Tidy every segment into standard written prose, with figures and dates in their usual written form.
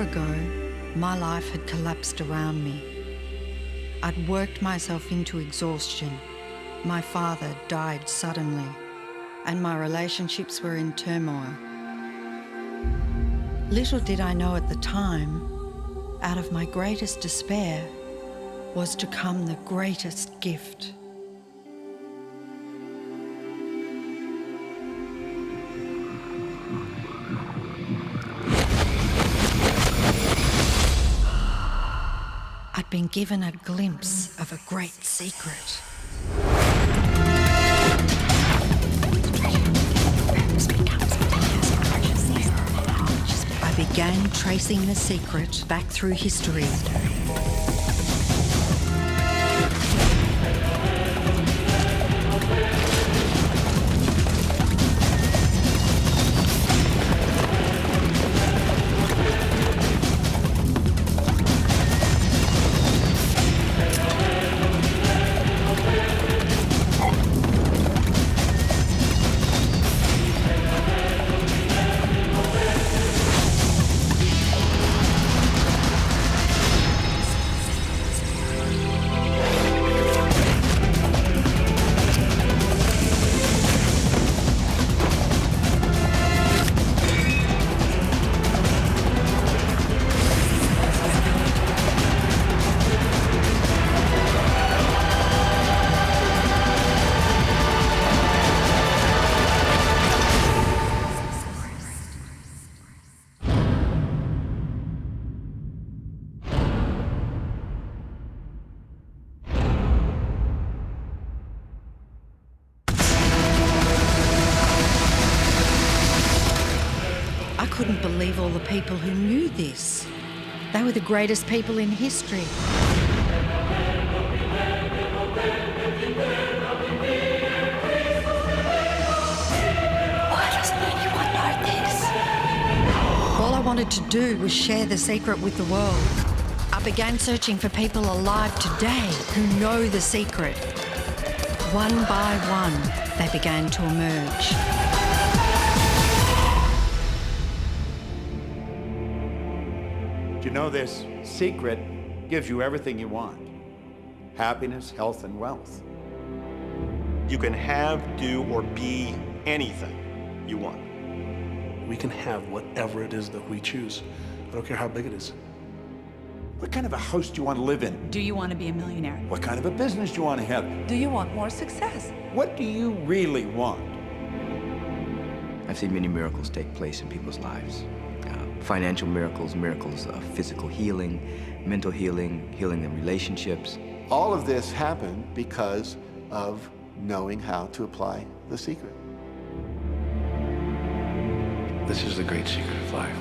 ago, my life had collapsed around me. I'd worked myself into exhaustion. My father died suddenly, and my relationships were in turmoil. Little did I know at the time, out of my greatest despair was to come the greatest gift. I'd been given a glimpse of a great secret. I began tracing the secret back through history. I couldn't believe all the people who knew this. They were the greatest people in history. Why doesn't anyone know this? All I wanted to do was share the secret with the world. I began searching for people alive today who know the secret. One by one, they began to emerge. You know, this secret gives you everything you want. Happiness, health, and wealth. You can have, do, or be anything you want. We can have whatever it is that we choose. I don't care how big it is. What kind of a house do you want to live in? Do you want to be a millionaire? What kind of a business do you want to have? Do you want more success? What do you really want? I've seen many miracles take place in people's lives. Financial miracles, miracles of physical healing, mental healing, healing in relationships. All of this happened because of knowing how to apply the secret. This is the great secret of life.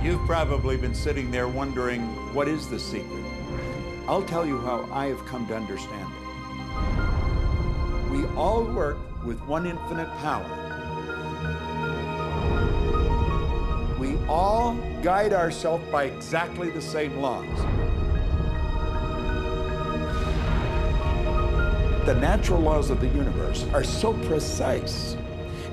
You've probably been sitting there wondering, what is the secret? I'll tell you how I have come to understand it. We all work with one infinite power. We all guide ourselves by exactly the same laws. The natural laws of the universe are so precise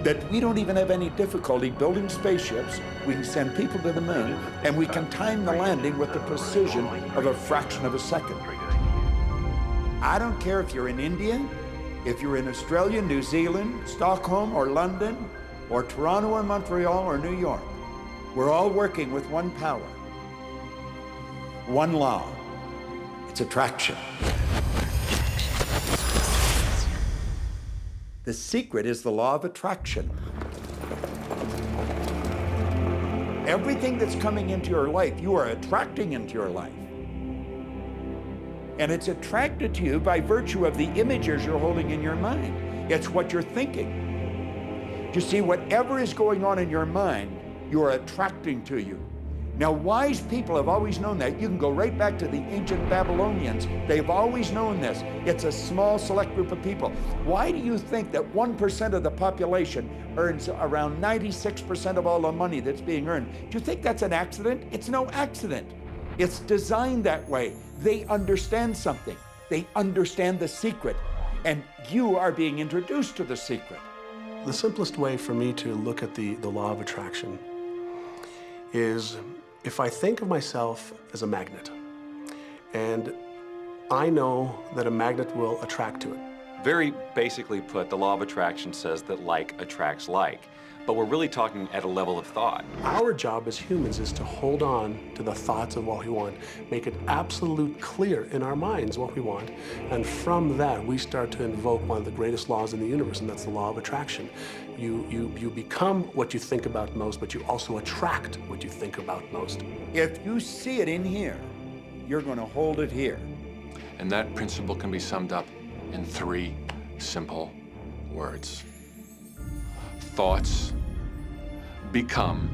that we don't even have any difficulty building spaceships. We can send people to the moon, and we can time the landing with the precision of a fraction of a second. I don't care if you're in India, if you're in Australia, New Zealand, Stockholm, or London, or Toronto, or Montreal, or New York. We're all working with one power, one law. It's attraction. The secret is the law of attraction. Everything that's coming into your life, you are attracting into your life. And it's attracted to you by virtue of the images you're holding in your mind. It's what you're thinking. You see, whatever is going on in your mind, you are attracting to you. Now, wise people have always known that. You can go right back to the ancient Babylonians. They've always known this. It's a small, select group of people. Why do you think that 1% of the population earns around 96% of all the money that's being earned? Do you think that's an accident? It's no accident. It's designed that way. They understand something. They understand the secret. And you are being introduced to the secret. The simplest way for me to look at the law of attraction is if I think of myself as a magnet, and I know that a magnet will attract to it. Very basically put, the law of attraction says that like attracts like, but we're really talking at a level of thought. Our job as humans is to hold on to the thoughts of what we want, make it absolute clear in our minds what we want, and from that we start to invoke one of the greatest laws in the universe, and that's the law of attraction. You become what you think about most, but you also attract what you think about most. If you see it in here, you're going to hold it here. And that principle can be summed up in 3 simple words. Thoughts become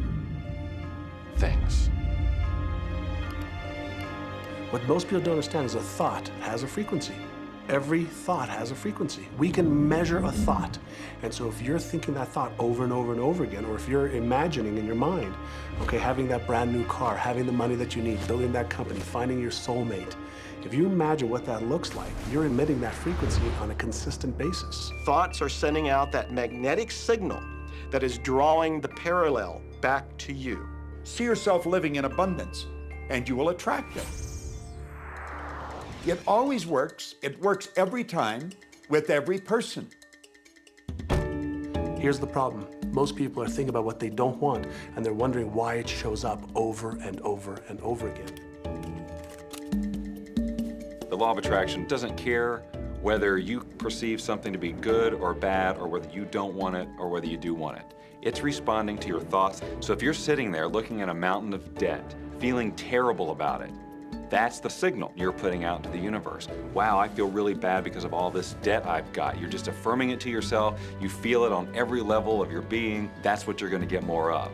things. What most people don't understand is a thought has a frequency. Every thought has a frequency. We can measure a thought. And so if you're thinking that thought over and over and over again, or if you're imagining in your mind, okay, having that brand new car, having the money that you need, building that company, finding your soulmate, if you imagine what that looks like, you're emitting that frequency on a consistent basis. Thoughts are sending out that magnetic signal that is drawing the parallel back to you. See yourself living in abundance, and you will attract it. It always works. It works every time with every person. Here's the problem. Most people are thinking about what they don't want, and they're wondering why it shows up over and over and over again. The law of attraction doesn't care whether you perceive something to be good or bad, or whether you don't want it or whether you do want it. It's responding to your thoughts. So if you're sitting there looking at a mountain of debt, feeling terrible about it, that's the signal you're putting out into the universe. Wow, I feel really bad because of all this debt I've got. You're just affirming it to yourself. You feel it on every level of your being. That's what you're going to get more of.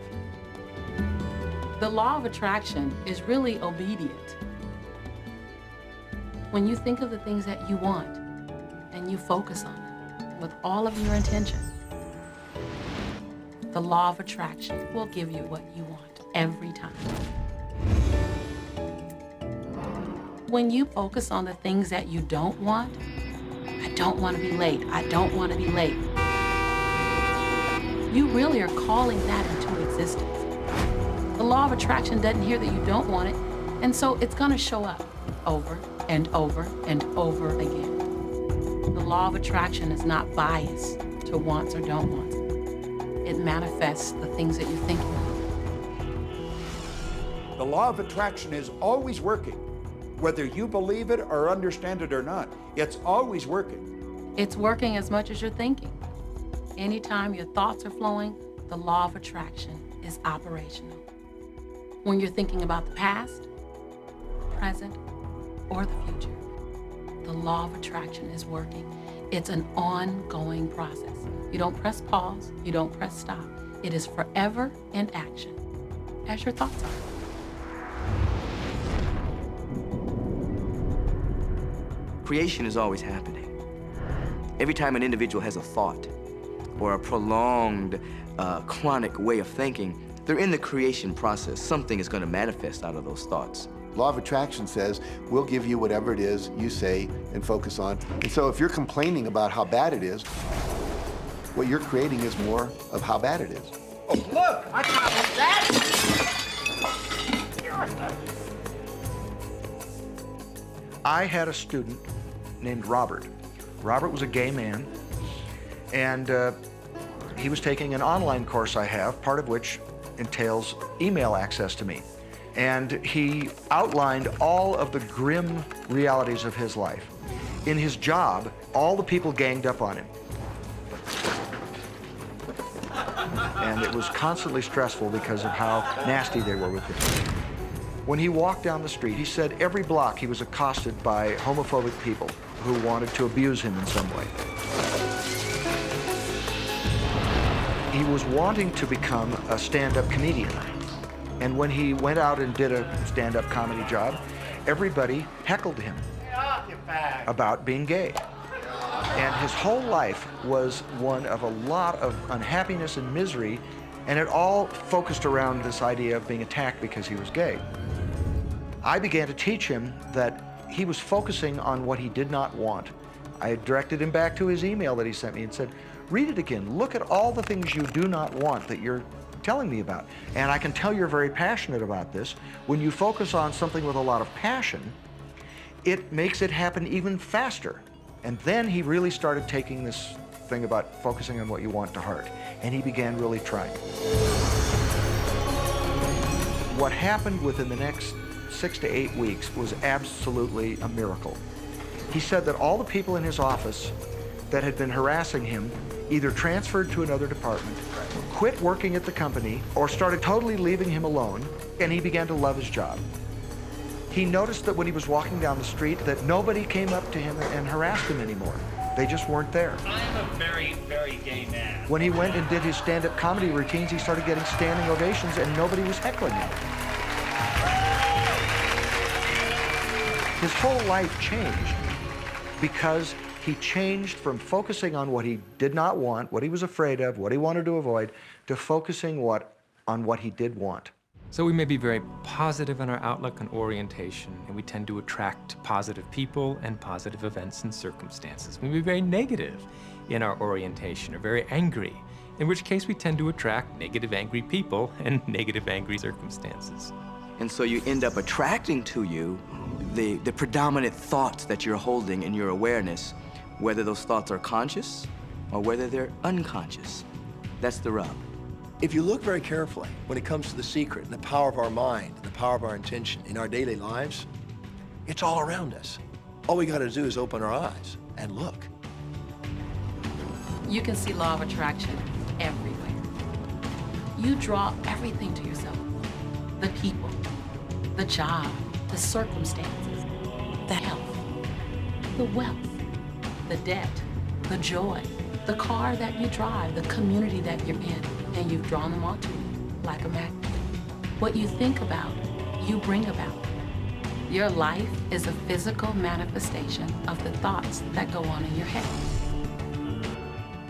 The law of attraction is really obedient. When you think of the things that you want and you focus on them with all of your intention, the law of attraction will give you what you want every time. When you focus on the things that you don't want, I don't want to be late, I don't want to be late, you really are calling that into existence. The law of attraction doesn't hear that you don't want it, and so it's going to show up over and over and over again. The law of attraction is not biased to wants or don't wants. It manifests the things that you're thinking of. The law of attraction is always working. Whether you believe it or understand it or not, it's always working. It's working as much as you're thinking. Anytime your thoughts are flowing, the law of attraction is operational. When you're thinking about the past, present, or the future, the law of attraction is working. It's an ongoing process. You don't press pause, you don't press stop. It is forever in action, as your thoughts are. Creation is always happening. Every time an individual has a thought or a prolonged, chronic way of thinking, they're in the creation process. Something is going to manifest out of those thoughts. Law of attraction says, we'll give you whatever it is you say and focus on. And so if you're complaining about how bad it is, what you're creating is more of how bad it is. Oh, look, I got that. I had a student named Robert. Robert was a gay man, and he was taking an online course I have, part of which entails email access to me. And he outlined all of the grim realities of his life. In his job, all the people ganged up on him. And it was constantly stressful because of how nasty they were with him. When he walked down the street, he said every block he was accosted by homophobic people who wanted to abuse him in some way. He was wanting to become a stand-up comedian, And when he went out and did a stand-up comedy job, everybody heckled him about being gay. And his whole life was one of a lot of unhappiness and misery, and it all focused around this idea of being attacked because he was gay. I began to teach him that he was focusing on what he did not want. I directed him back to his email that he sent me and said, read it again. Look at all the things you do not want that you're telling me about. And I can tell you're very passionate about this. When you focus on something with a lot of passion, it makes it happen even faster. And then he really started taking this thing about focusing on what you want to heart. And he began really trying. What happened within the next 6 to 8 weeks was absolutely a miracle. He said that all the people in his office that had been harassing him either transferred to another department, quit working at the company, or started totally leaving him alone, and he began to love his job. He noticed that when he was walking down the street that nobody came up to him and harassed him anymore. They just weren't there. I'm a very, very gay man. When he went and did his stand-up comedy routines, he started getting standing ovations and nobody was heckling him. His whole life changed because he changed from focusing on what he did not want, what he was afraid of, what he wanted to avoid, to focusing on what he did want. So we may be very positive in our outlook and orientation, and we tend to attract positive people and positive events and circumstances. We may be very negative in our orientation or very angry, in which case we tend to attract negative, angry people and negative, angry circumstances. And so you end up attracting to you the predominant thoughts that you're holding in your awareness, whether those thoughts are conscious or whether they're unconscious. That's the rub. If you look very carefully when it comes to the secret and the power of our mind, the power of our intention in our daily lives, it's all around us. All we got to do is open our eyes and look. You can see law of attraction everywhere. You draw everything to yourself. The people, the job, the circumstances, the health, the wealth, the debt, the joy, the car that you drive, the community that you're in, and you've drawn them onto you like a magnet. What you think about, you bring about. Your life is a physical manifestation of the thoughts that go on in your head.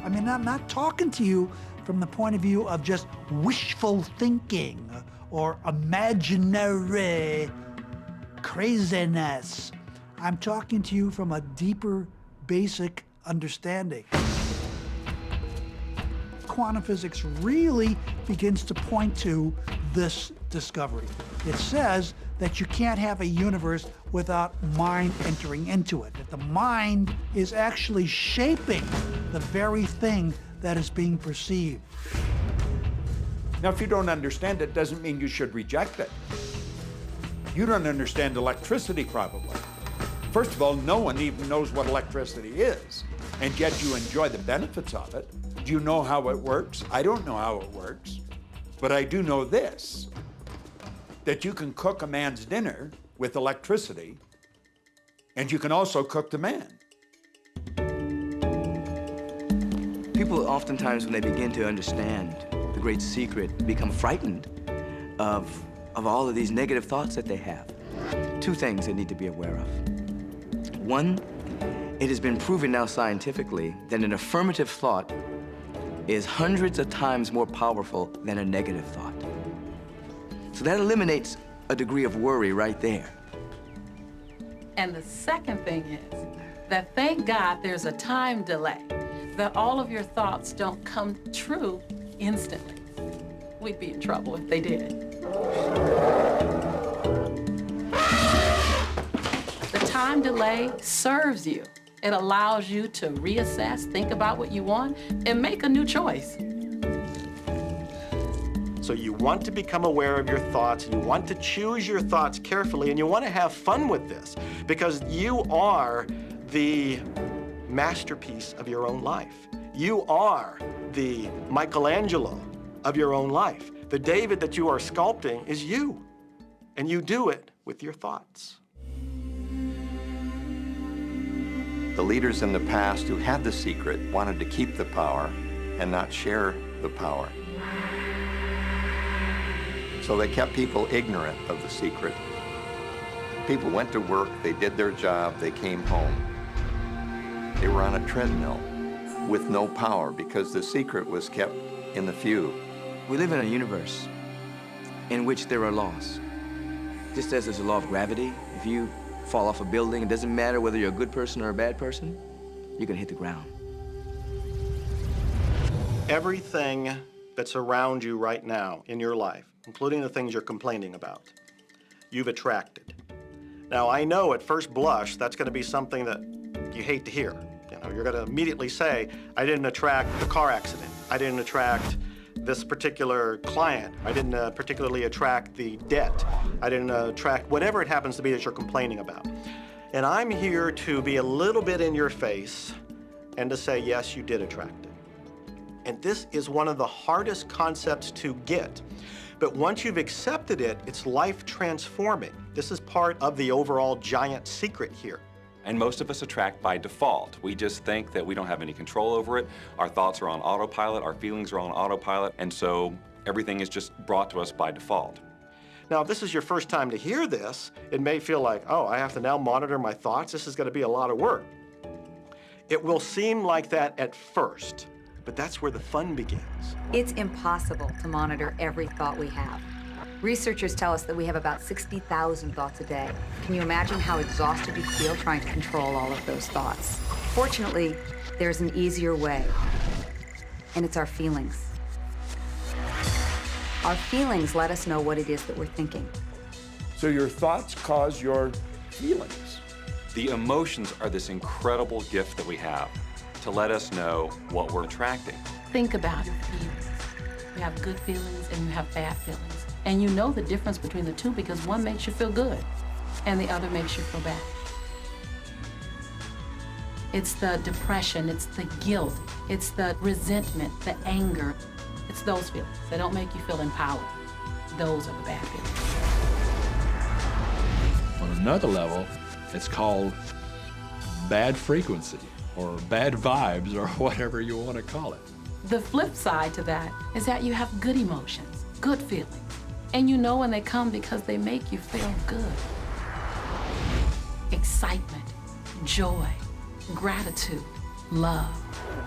I mean, I'm not talking to you from the point of view of just wishful thinking or imaginary craziness. I'm talking to you from a deeper, basic understanding. Quantum physics really begins to point to this discovery. It says that you can't have a universe without mind entering into it, that the mind is actually shaping the very thing that is being perceived. Now, if you don't understand it, doesn't mean you should reject it. You don't understand electricity, probably. First of all, no one even knows what electricity is, and yet you enjoy the benefits of it. Do you know how it works? I don't know how it works, but I do know this, that you can cook a man's dinner with electricity, and you can also cook the man. People oftentimes, when they begin to understand the great secret, become frightened of all of these negative thoughts that they have. Two things they need to be aware of. One, it has been proven now scientifically that an affirmative thought is hundreds of times more powerful than a negative thought. So that eliminates a degree of worry right there. And the second thing is that thank God there's a time delay, that all of your thoughts don't come true instantly. We'd be in trouble if they did. The time delay serves you. It allows you to reassess, think about what you want, and make a new choice. So you want to become aware of your thoughts, you want to choose your thoughts carefully, and you want to have fun with this, because you are the masterpiece of your own life. You are the Michelangelo of your own life. The David that you are sculpting is you, and you do it with your thoughts. The leaders in the past who had the secret wanted to keep the power and not share the power. So they kept people ignorant of the secret. People went to work, they did their job, they came home. They were on a treadmill with no power because the secret was kept in the few. We live in a universe in which there are laws. Just as there's a law of gravity, if you fall off a building, it doesn't matter whether you're a good person or a bad person, you're gonna hit the ground. Everything that's around you right now in your life, including the things you're complaining about, you've attracted. Now, I know at first blush, that's gonna be something that you hate to hear. You know, you're gonna immediately say, I didn't attract the car accident. I didn't attract this particular client. I didn't particularly attract the debt. I didn't attract whatever it happens to be that you're complaining about. And I'm here to be a little bit in your face and to say, yes, you did attract it. And this is one of the hardest concepts to get. But once you've accepted it, it's life transforming. This is part of the overall giant secret here. And most of us attract by default. We just think that we don't have any control over it. Our thoughts are on autopilot, our feelings are on autopilot, and so everything is just brought to us by default. Now, if this is your first time to hear this, it may feel like, oh, I have to now monitor my thoughts. This is going to be a lot of work. It will seem like that at first, but that's where the fun begins. It's impossible to monitor every thought we have. Researchers tell us that we have about 60,000 thoughts a day. Can you imagine how exhausted you feel trying to control all of those thoughts? Fortunately, there's an easier way, and it's our feelings. Our feelings let us know what it is that we're thinking. So your thoughts cause your feelings. The emotions are this incredible gift that we have to let us know what we're attracting. Think about your feelings. You have good feelings and you have bad feelings. And you know the difference between the two because one makes you feel good and the other makes you feel bad. It's the depression, it's the guilt, it's the resentment, the anger. It's those feelings that don't make you feel empowered. Those are the bad feelings. On another level, it's called bad frequency or bad vibes or whatever you want to call it. The flip side to that is that you have good emotions, good feelings. And you know when they come because they make you feel good. Excitement, joy, gratitude, love.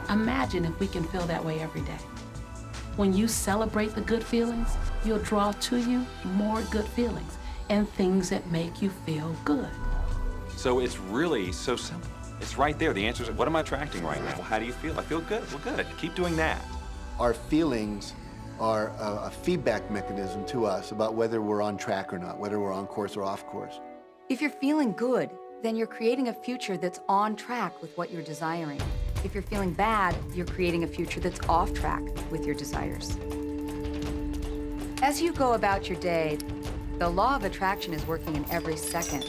Imagine if we can feel that way every day. When you celebrate the good feelings, you'll draw to you more good feelings and things that make you feel good. So it's really so simple. It's right there. The answer is, what am I attracting right now? Well, how do you feel? I feel good. Well, good. Keep doing that. Our feelings are a feedback mechanism to us about whether we're on track or not, whether we're on course or off course. If you're feeling good, then you're creating a future that's on track with what you're desiring. If you're feeling bad, you're creating a future that's off track with your desires. As you go about your day, the law of attraction is working in every second.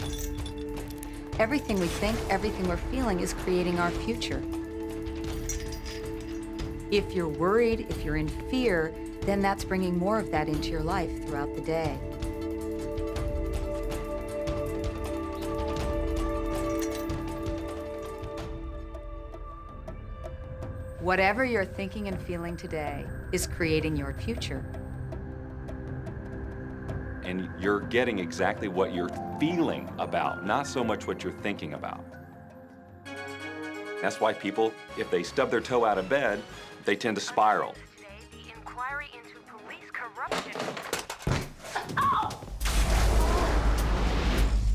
Everything we think, everything we're feeling is creating our future. If you're worried, if you're in fear, then that's bringing more of that into your life throughout the day. Whatever you're thinking and feeling today is creating your future. And you're getting exactly what you're feeling about, not so much what you're thinking about. That's why people, if they stub their toe out of bed, they tend to spiral.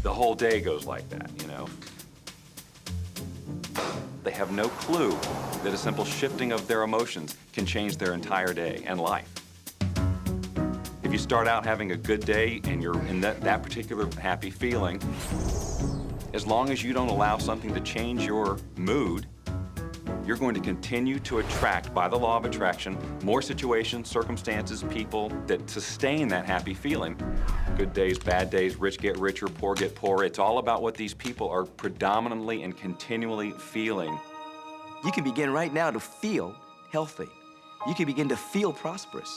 The whole day goes like that, you know? They have no clue that a simple shifting of their emotions can change their entire day and life. If you start out having a good day and you're in that particular happy feeling, as long as you don't allow something to change your mood, you're going to continue to attract, by the law of attraction, more situations, circumstances, people that sustain that happy feeling. Good days, bad days, rich get richer, poor get poorer. It's all about what these people are predominantly and continually feeling. You can begin right now to feel healthy. You can begin to feel prosperous.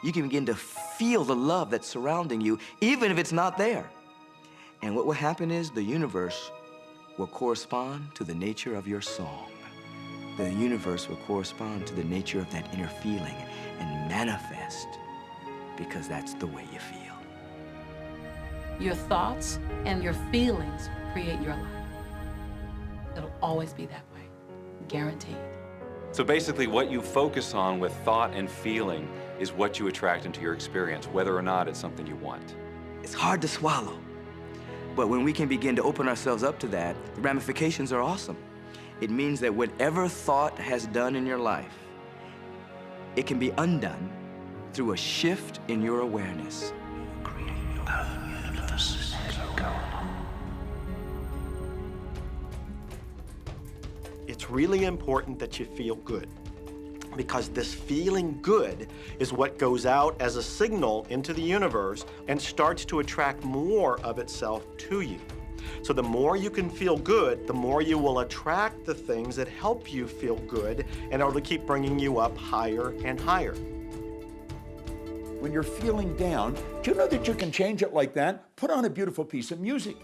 You can begin to feel the love that's surrounding you, even if it's not there. And what will happen is the universe will correspond to the nature of your song. The universe will correspond to the nature of that inner feeling and manifest because that's the way you feel. Your thoughts and your feelings create your life. It'll always be that way, guaranteed. So basically what you focus on with thought and feeling is what you attract into your experience, whether or not it's something you want. It's hard to swallow. But when we can begin to open ourselves up to that, the ramifications are awesome. It means that whatever thought has done in your life, it can be undone through a shift in your awareness. It's really important that you feel good, because this feeling good is what goes out as a signal into the universe and starts to attract more of itself to you. So the more you can feel good, the more you will attract the things that help you feel good, and it'll keep bringing you up higher and higher. When you're feeling down, do you know that you can change it like that? Put on a beautiful piece of music.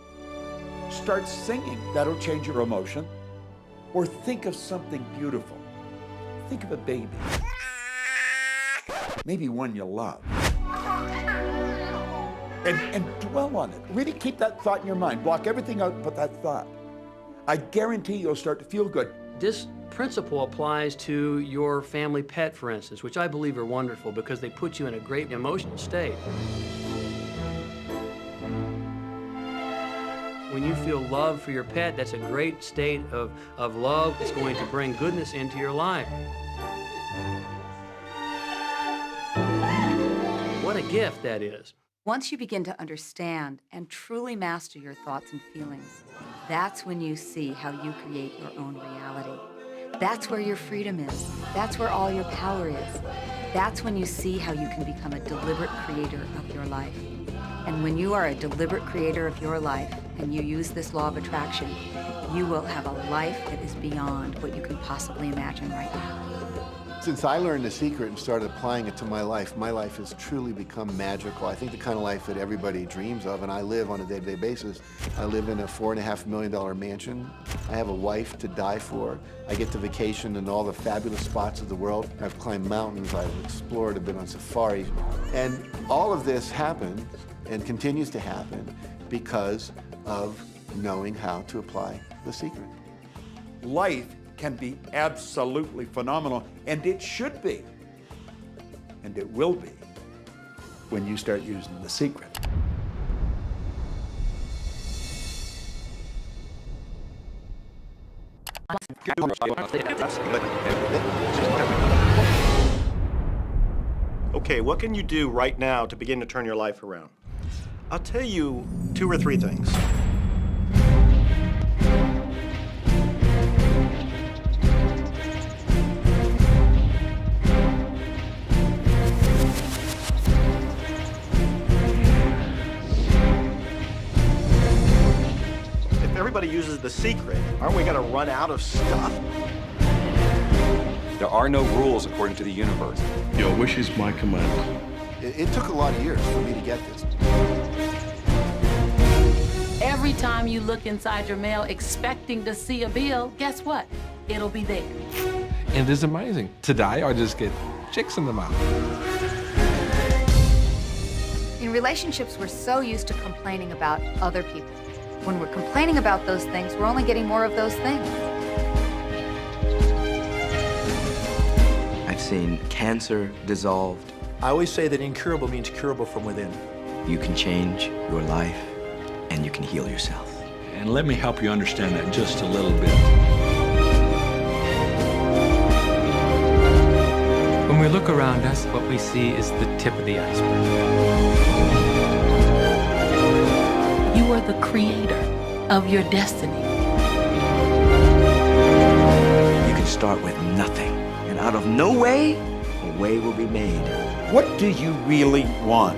Start singing. That'll change your emotion. Or think of something beautiful. Think of a baby. Maybe one you love. And dwell on it. Really keep that thought in your mind. Block everything out and put that thought. I guarantee you'll start to feel good. This principle applies to your family pet, for instance, which I believe are wonderful because they put you in a great emotional state. When you feel love for your pet, that's a great state of love. It's going to bring goodness into your life. What a gift that is. Once you begin to understand and truly master your thoughts and feelings, that's when you see how you create your own reality. That's where your freedom is. That's where all your power is. That's when you see how you can become a deliberate creator of your life. And when you are a deliberate creator of your life and you use this law of attraction, you will have a life that is beyond what you can possibly imagine right now. Since I learned the secret and started applying it to my life has truly become magical. I think the kind of life that everybody dreams of, and I live on a day-to-day basis. I live in a $4.5 million mansion. I have a wife to die for. I get to vacation in all the fabulous spots of the world. I've climbed mountains, I've explored, I've been on safari. And all of this happened and continues to happen because of knowing how to apply the secret. Life can be absolutely phenomenal, and it should be, and it will be, when you start using the secret. Okay, what can you do right now to begin to turn your life around? I'll tell you 2 or 3 things. Everybody uses the secret. Aren't we going to run out of stuff? There are no rules according to the universe. Your wish is my command. It took a lot of years for me to get this. Every time you look inside your mail expecting to see a bill, guess what? It'll be there. And it's amazing. Today, I just get checks in the mail. In relationships, we're so used to complaining about other people. When we're complaining about those things, we're only getting more of those things. I've seen cancer dissolved. I always say that incurable means curable from within. You can change your life, and you can heal yourself. And let me help you understand that just a little bit. When we look around us, what we see is the tip of the iceberg. You are the creator of your destiny. You can start with nothing, and out of no way, a way will be made. What do you really want?